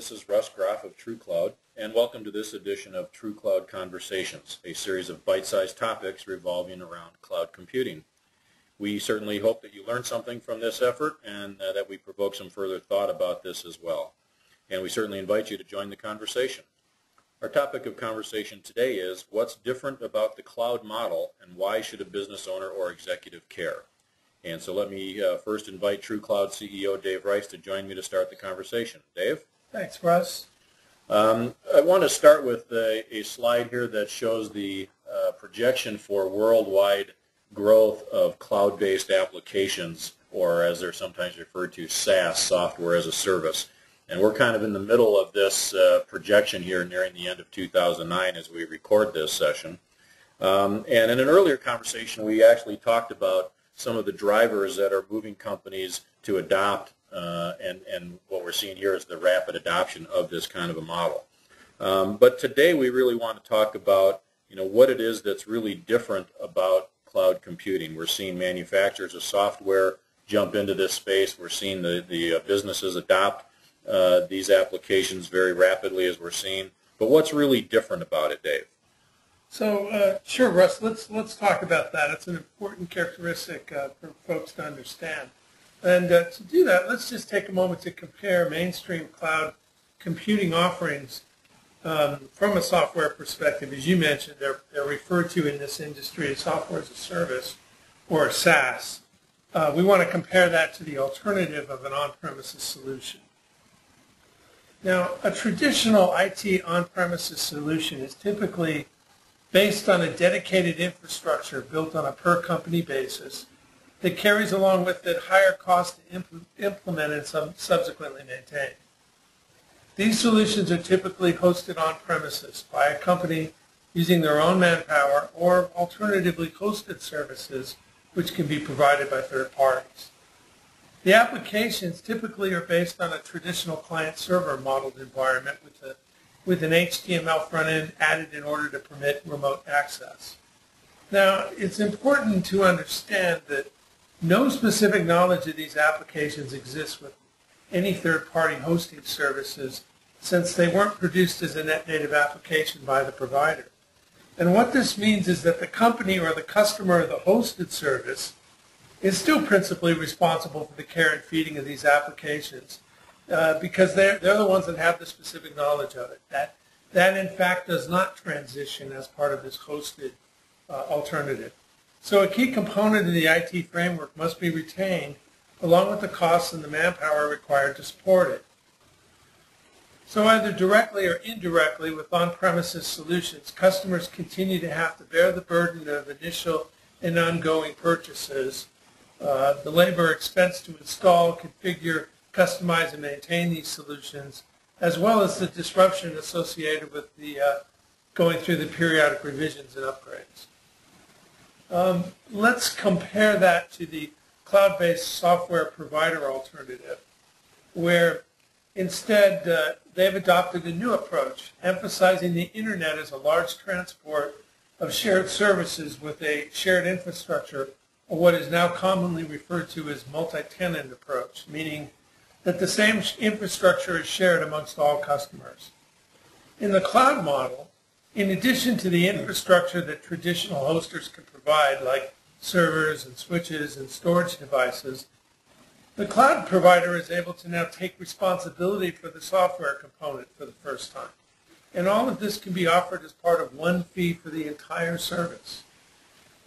This is Russ Groff of TrueCloud, and welcome to this edition of TrueCloud Conversations, a series of bite-sized topics revolving around cloud computing. We certainly hope that you learned something from this effort and that we provoke some further thought about this as well. And we certainly invite you to join the conversation. Our topic of conversation today is what's different about the cloud model and why should a business owner or executive care? And so let me first invite TrueCloud CEO Dave Rice to join me to start the conversation. Dave? Thanks, Russ. I want to start with a slide here that shows the projection for worldwide growth of cloud-based applications, or as they're sometimes referred to, Saas, software as a service. And we're kind of in the middle of this projection here nearing the end of 2009 as we record this session. And in an earlier conversation, we actually talked about some of the drivers that are moving companies to adopt, and what we're seeing here is the rapid adoption of this kind of a model. But today we really want to talk about what it is that's really different about cloud computing. We're seeing manufacturers of software jump into this space. We're seeing the businesses adopt these applications very rapidly, as we're seeing. But what's really different about it, Dave? So, sure, Russ, let's talk about that. It's an important characteristic for folks to understand. And to do that, let's just take a moment to compare mainstream cloud computing offerings from a software perspective. As you mentioned, they're referred to in this industry as software as a service, or SaaS. We want to compare that to the alternative of an on-premises solution. Now, a traditional IT on-premises solution is typically based on a dedicated infrastructure built on a per-company basis that carries along with it higher cost to implement and subsequently maintain. These solutions are typically hosted on-premises by a company using their own manpower or alternatively hosted services which can be provided by third parties. The applications typically are based on a traditional client-server modeled environment with an HTML front end added in order to permit remote access. Now, it's important to understand that no specific knowledge of these applications exists with any third-party hosting services since they weren't produced as a net native application by the provider. And what this means is that the company or the customer of the hosted service is still principally responsible for the care and feeding of these applications because they're the ones that have the specific knowledge of it. That in fact does not transition as part of this hosted alternative. So a key component of the IT framework must be retained along with the costs and the manpower required to support it. So either directly or indirectly with on-premises solutions, customers continue to have to bear the burden of initial and ongoing purchases, the labor expense to install, configure, customize, and maintain these solutions, as well as the disruption associated with the going through the periodic revisions and upgrades. Let's compare that to the cloud-based software provider alternative, where instead they've adopted a new approach, emphasizing the internet as a large transport of shared services with a shared infrastructure, or what is now commonly referred to as multi-tenant approach, meaning that the same infrastructure is shared amongst all customers. In the cloud model, in addition to the infrastructure that traditional hosters can provide, like servers and switches and storage devices, the cloud provider is able to now take responsibility for the software component for the first time. And all of this can be offered as part of one fee for the entire service.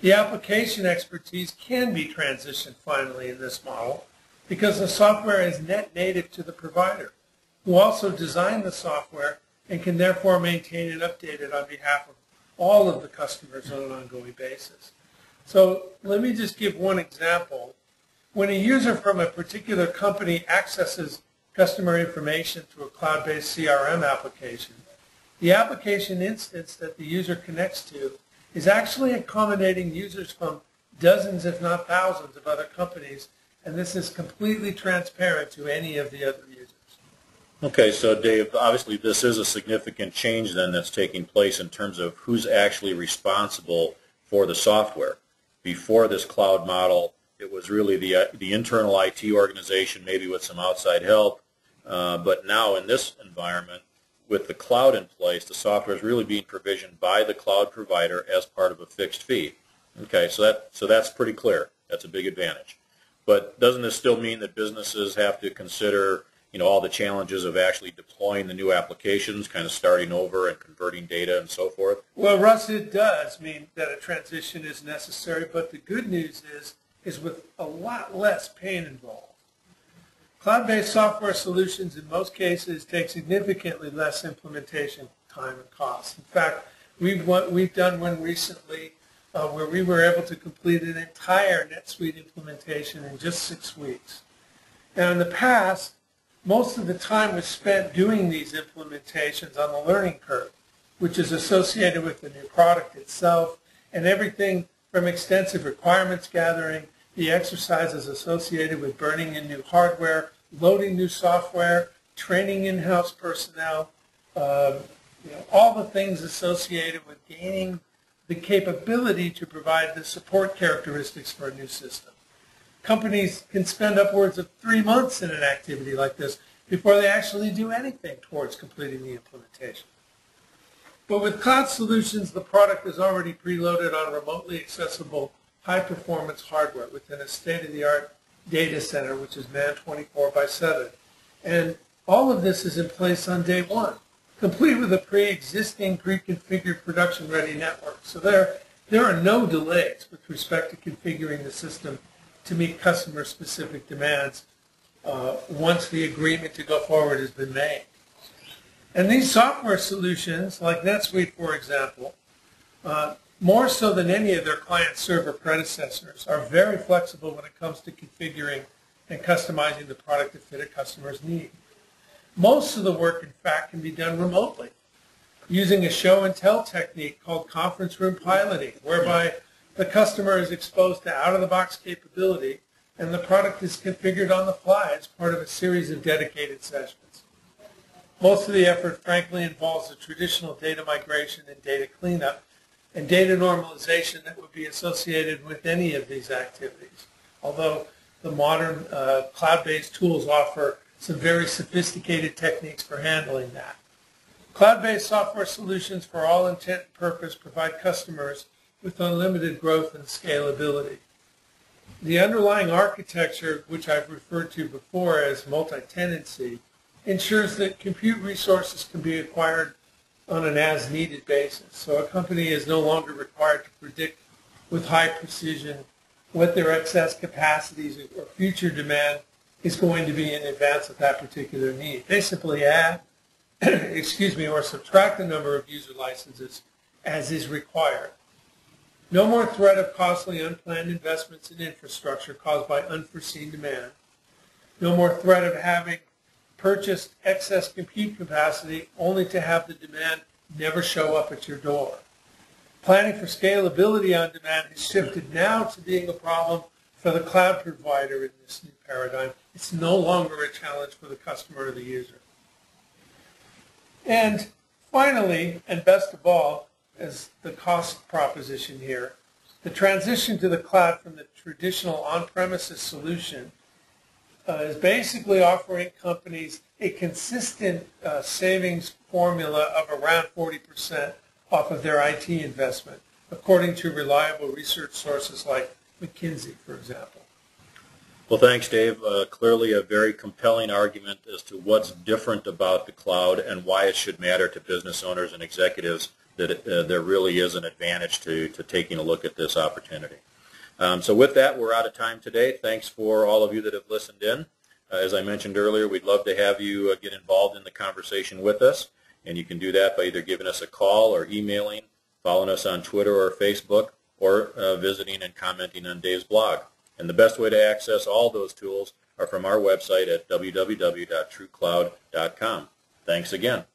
The application expertise can be transitioned finally in this model because the software is net native to the provider, who also designed the software and can therefore maintain and update it on behalf of all of the customers on an ongoing basis. So let me just give one example. When a user from a particular company accesses customer information through a cloud-based CRM application, the application instance that the user connects to is actually accommodating users from dozens, if not thousands, of other companies, and this is completely transparent to any of the other users. Okay, so Dave, obviously this is a significant change then that's taking place in terms of who's actually responsible for the software. Before this cloud model, it was really the internal IT organization, maybe with some outside help, But now in this environment, with the cloud in place, the software is really being provisioned by the cloud provider as part of a fixed fee. Okay, so that's pretty clear. That's a big advantage. But doesn't this still mean that businesses have to consider, all the challenges of actually deploying the new applications, kind of starting over and converting data and so forth? Well, Russ, it does mean that a transition is necessary, but the good news is with a lot less pain involved. Cloud-based software solutions in most cases take significantly less implementation time and cost. In fact, we've done one recently where we were able to complete an entire NetSuite implementation in just 6 weeks. Now, in the past, most of the time was spent doing these implementations on the learning curve, which is associated with the new product itself, and everything from extensive requirements gathering, the exercises associated with burning in new hardware, loading new software, training in-house personnel, all the things associated with gaining the capability to provide the support characteristics for a new system. Companies can spend upwards of 3 months in an activity like this before they actually do anything towards completing the implementation. But with cloud solutions, the product is already preloaded on remotely accessible high-performance hardware within a state-of-the-art data center, which is manned 24/7. And all of this is in place on day one, complete with a pre-existing, pre-configured production-ready network. So there are no delays with respect to configuring the system to meet customer-specific demands once the agreement to go forward has been made. And these software solutions, like NetSuite, for example, more so than any of their client-server predecessors, are very flexible when it comes to configuring and customizing the product to fit a customer's need. Most of the work, in fact, can be done remotely using a show-and-tell technique called conference room piloting, whereby the customer is exposed to out-of-the-box capability and the product is configured on the fly as part of a series of dedicated sessions. Most of the effort, frankly, involves the traditional data migration and data cleanup and data normalization that would be associated with any of these activities, although the modern cloud-based tools offer some very sophisticated techniques for handling that. Cloud-based software solutions, for all intent and purpose, provide customers with unlimited growth and scalability. The underlying architecture, which I've referred to before as multi-tenancy, ensures that compute resources can be acquired on an as-needed basis. So a company is no longer required to predict with high precision what their excess capacities or future demand is going to be in advance of that particular need. They simply add, or subtract the number of user licenses as is required. No more threat of costly unplanned investments in infrastructure caused by unforeseen demand. No more threat of having purchased excess compute capacity only to have the demand never show up at your door. Planning for scalability on demand has shifted now to being a problem for the cloud provider in this new paradigm. It's no longer a challenge for the customer or the user. And finally, and best of all, as the cost proposition here, the transition to the cloud from the traditional on-premises solution is basically offering companies a consistent savings formula of around 40% off of their IT investment, according to reliable research sources like McKinsey, for example. Well, thanks, Dave. Clearly a very compelling argument as to what's different about the cloud and why it should matter to business owners and executives that there really is an advantage to taking a look at this opportunity. So with that, we're out of time today. Thanks for all of you that have listened in. As I mentioned earlier, we'd love to have you get involved in the conversation with us, and you can do that by either giving us a call or emailing, following us on Twitter or Facebook, or visiting and commenting on Dave's blog. And the best way to access all those tools are from our website at www.truecloud.com. Thanks again.